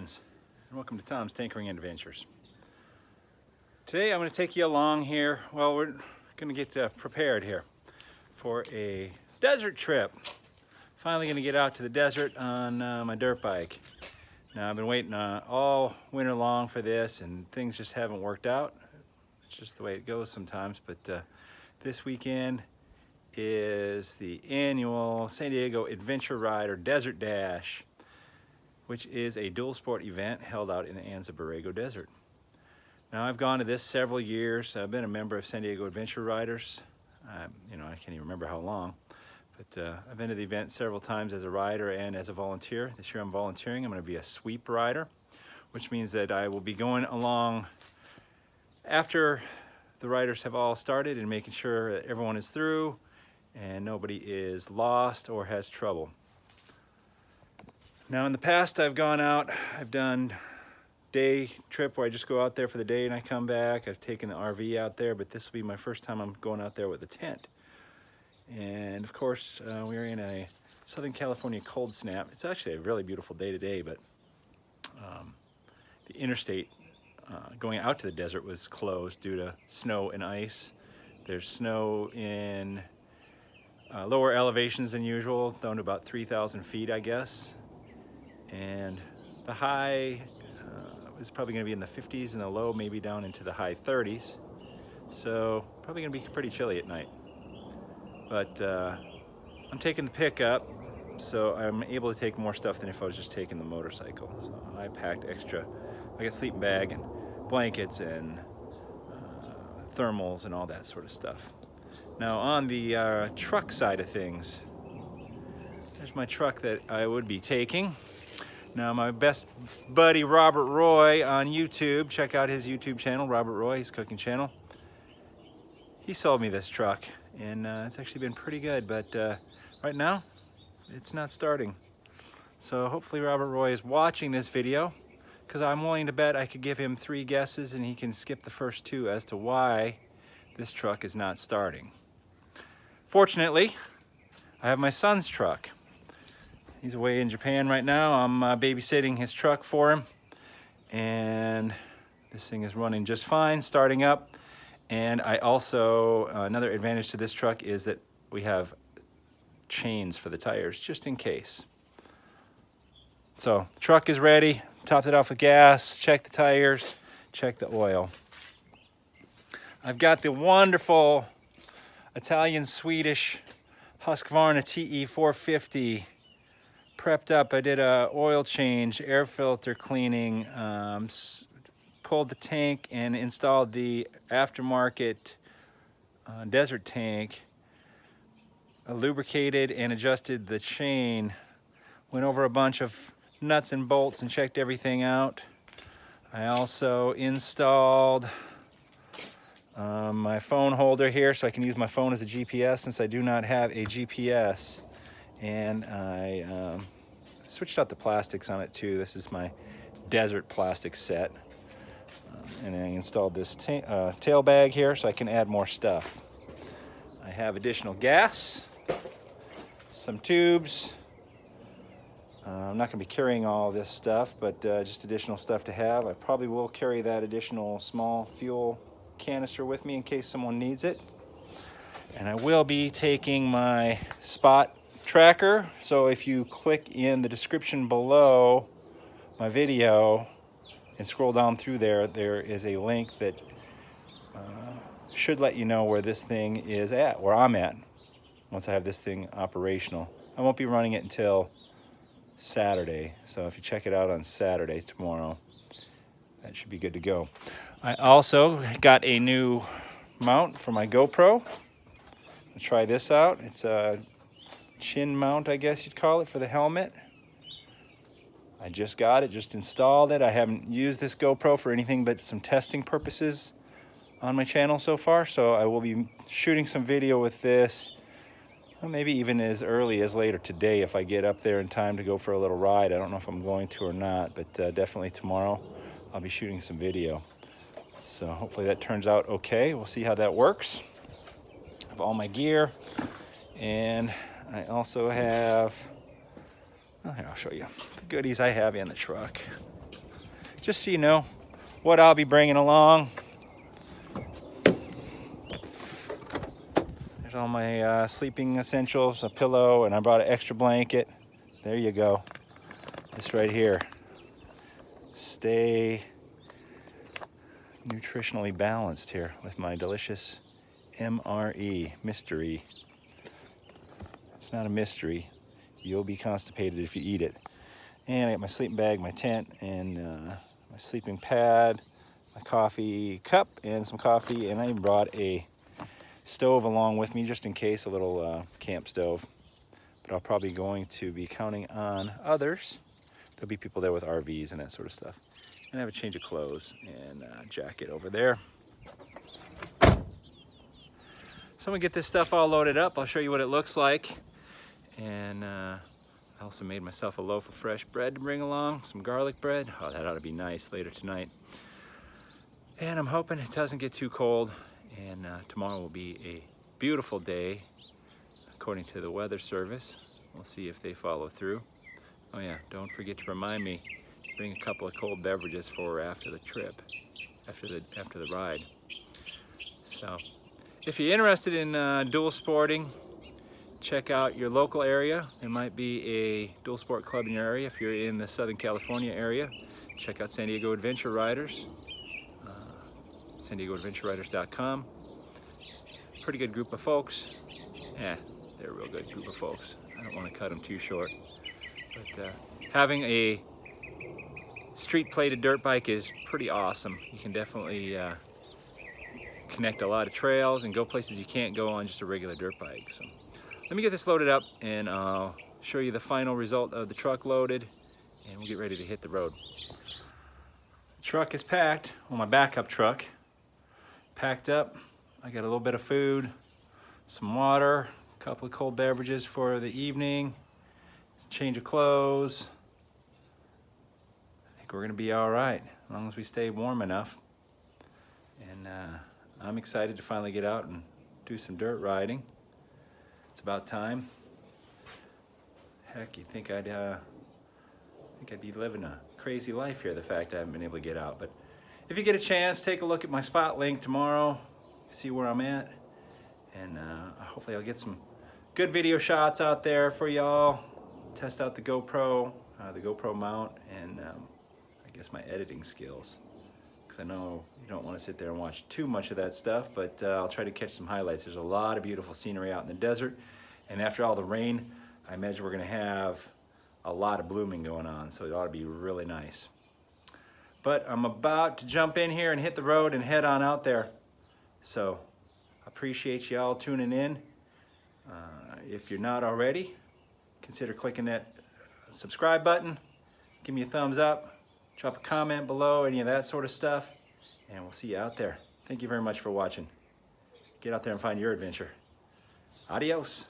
friends, and welcome to Tom's Tinkering Adventures. Today I'm going to take you along here. Well, we're going to get prepared here for a desert trip. Finally going to get out to the desert on my dirt bike. Now I've been waiting all winter long for this, and things just haven't worked out. It's just the way it goes sometimes, but this weekend is the annual San Diego Adventure Ride or Desert Dash, which is a dual sport event held out in the Anza Borrego Desert. Now I've gone to this several years. I've been a member of San Diego Adventure Riders. I can't even remember how long, but I've been to the event several times as a rider and as a volunteer. This year I'm volunteering. I'm going to be a sweep rider, which means that I will be going along after the riders have all started and making sure that everyone is through and nobody is lost or has trouble. Now in the past I've gone out, I've done day trip where I just go out there for the day and I come back. I've taken the RV out there, but this will be my first time I'm going out there with a tent. And of course we're in a Southern California cold snap. It's actually a really beautiful day today, but the interstate going out to the desert was closed due to snow and ice. There's snow in lower elevations than usual, down to about 3,000 feet I guess. And the high is probably going to be in the 50s and the low maybe down into the high 30s. So probably going to be pretty chilly at night. But I'm taking the pickup, so I'm able to take more stuff than if I was just taking the motorcycle. So I packed extra. I got a sleeping bag and blankets and thermals and all that sort of stuff. Now on the truck side of things, there's my truck that I would be taking. Now my best buddy Robert Roy on YouTube, check out his YouTube channel, Robert Roy, his cooking channel. He sold me this truck and it's actually been pretty good, but right now it's not starting. So hopefully Robert Roy is watching this video, because I'm willing to bet I could give him 3 guesses and he can skip the first 2 as to why this truck is not starting. Fortunately, I have my son's truck. He's away in Japan right now. I'm babysitting his truck for him, and this thing is running just fine, starting up. And I also, another advantage to this truck is that we have chains for the tires, just in case. So, truck is ready, topped it off with gas, checked the tires, checked the oil. I've got the wonderful Italian-Swedish Husqvarna TE450 prepped up. I did a oil change, air filter cleaning, pulled the tank and installed the aftermarket desert tank, lubricated and adjusted the chain, went over a bunch of nuts and bolts and checked everything out. I also installed my phone holder here so I can use my phone as a GPS, since I do not have a GPS. And I switched out the plastics on it too. This is my desert plastic set. And I installed this tail bag here so I can add more stuff. I have additional gas, some tubes. I'm not going to be carrying all this stuff, but just additional stuff to have. I probably will carry that additional small fuel canister with me in case someone needs it. And I will be taking my spot tracker, so if you click in the description below my video and scroll down through there, there is a link that should let you know where this thing is at, where I'm at, once I have this thing operational. I won't be running it until Saturday, so if you check it out on Saturday, tomorrow, that should be good to go. I also got a new mount for my GoPro. I'll try this out. It's a chin mount, I guess you'd call it, for the helmet. I just got it, just installed it. I haven't used this GoPro for anything but some testing purposes on my channel so far, so I will be shooting some video with this, maybe even as early as later today if I get up there in time to go for a little ride. I don't know if I'm going to or not, but definitely tomorrow I'll be shooting some video. So hopefully that turns out okay. We'll see how that works. I have all my gear, and I also have, oh, here, I'll show you the goodies I have in the truck. just so you know what I'll be bringing along. There's all my sleeping essentials, a pillow, and I brought an extra blanket. There you go. This right here. Stay nutritionally balanced here with my delicious MRE, mystery. It's not a mystery. You'll be constipated if you eat it. And I got my sleeping bag, my tent, and my sleeping pad, my coffee cup, and some coffee. And I even brought a stove along with me just in case, a little camp stove. But I'll probably going to be counting on others. There'll be people there with RVs and that sort of stuff. And I have a change of clothes and a jacket over there. So I'm gonna get this stuff all loaded up. I'll show you what it looks like. And I also made myself a loaf of fresh bread to bring along, some garlic bread. Oh, that ought to be nice later tonight. And I'm hoping it doesn't get too cold. And tomorrow will be a beautiful day, according to the weather service. We'll see if they follow through. Oh yeah, don't forget to remind me, bring a couple of cold beverages for after the trip, after the ride. So, if you're interested in dual sporting, check out your local area. There might be a dual sport club in your area. If you're in the Southern California area, check out San Diego Adventure Riders, SanDiegoAdventureRiders.com. It's a pretty good group of folks. Yeah, they're a real good group of folks. I don't want to cut them too short. But having a street plated dirt bike is pretty awesome. You can definitely connect a lot of trails and go places you can't go on just a regular dirt bike. So let me get this loaded up and I'll show you the final result of the truck loaded, and we'll get ready to hit the road. The truck is packed, well, my backup truck packed up. I got a little bit of food, some water, a couple of cold beverages for the evening, some change of clothes. I think we're gonna be all right as long as we stay warm enough. And I'm excited to finally get out and do some dirt riding. It's about time. Heck, you'd think I'd be living a crazy life here, the fact I haven't been able to get out. But if you get a chance, take a look at my spot link tomorrow, see where I'm at, and hopefully I'll get some good video shots out there for y'all. Test out the GoPro mount, and I guess my editing skills, because I know you don't want to sit there and watch too much of that stuff, but I'll try to catch some highlights. There's a lot of beautiful scenery out in the desert, and after all the rain, I imagine we're going to have a lot of blooming going on, so it ought to be really nice. But I'm about to jump in here and hit the road and head on out there. So I appreciate y'all tuning in. If you're not already, consider clicking that subscribe button. Give me a thumbs up. Drop a comment below, any of that sort of stuff. And we'll see you out there. Thank you very much for watching. Get out there and find your adventure. Adios.